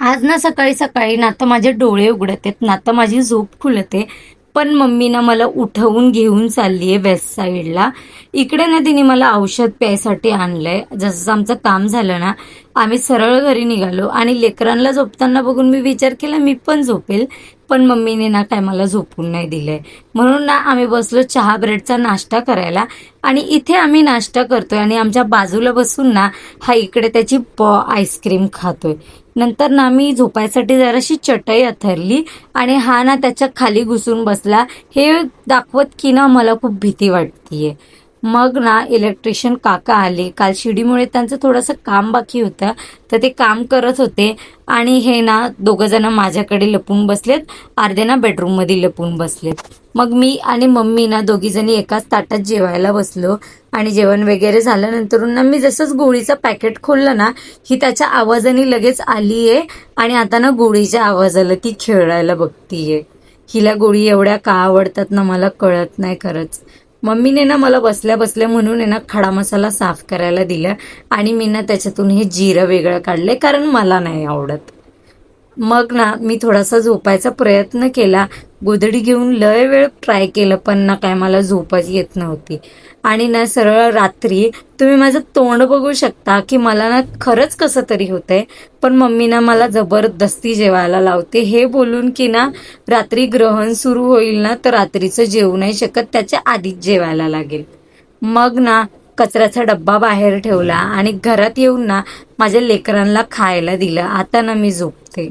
आज ना सकाळी सकाळी ना तर माझे डोळे उघडत आहेत ना तर माझी झोप खुलते. पण मम्मी ना मला उठवून घेऊन चालली आहे वेस्ट साईडला. इकडे ना तिने मला औषध प्यायसाठी आणलंय. जसं आमचं काम झालं ना आम्ही सरळ घरी निघालो आणि लेकरांना झोपताना बघून मी विचार केला मी पण झोपेल. पण मम्मीने ना काय मला झोपून नाही दिलंय. म्हणून ना आम्ही बसलो चहा ब्रेडचा नाश्ता करायला. आणि इथे आम्ही नाश्ता करतोय आणि आमच्या बाजूला बसून ना हा इकडे त्याची आईस्क्रीम खातोय. नंतर ना मी झोपायसाठी जराशी चटई अथरली आणि हा ना त्याच्या खाली घुसून बसला. हे दाखवत की ना मला खूप भीती वाटतीये. मग ना इलेक्ट्रिशियन काका आले. काल शिडीमुळे त्यांचं थोडंसं काम बाकी होतं तर ते काम करत होते. आणि हे ना दोघं जण माझ्याकडे लपून बसलेत, अर्धे ना बेडरूम मध्ये लपून बसलेत. मग मी आणि मम्मी ना दोघी जणी एकाच ताटात जेवायला बसलो. आणि जेवण वगैरे झाल्यानंतर ना मी जसंच गोळीचं पॅकेट खोललं ना ही त्याच्या आवाजाने लगेच आलीये. आणि आता ना गोळीच्या आवाजाला ती खेळायला बघतीये. हिला गोळी एवढ्या का आवडतात ना मला कळत नाही खरंच. मम्मीने ना मला बसल्या बसल्या म्हणून आहे ना खडा मसाला साफ करायला दिला. आणि मी ना त्याच्यातून हे जिरं वेगळं काढले कारण मला नाही आवडत. मग ना मी थोडासा झोपायचा प्रयत्न केला. गोधडी घेऊन लय वेळ ट्राय केलं पण ना काय मला झोपच येत नव्हती. आणि ना सरळ रात्री तुम्ही माझं तोंड बघू शकता की मला ना खरंच कसं तरी होतंय. पण मम्मी ना मला जबरदस्ती जेवायला लावते हे बोलून की ना रात्री ग्रहण सुरू होईल ना तर रात्रीचं जेवू नाही शकत, त्याच्या आधीच जेवायला लागेल. मग ना कचऱ्याचा डब्बा बाहेर ठेवला आणि घरात येऊन ना माझ्या लेकरांना खायला दिलं. आता ना मी झोपते.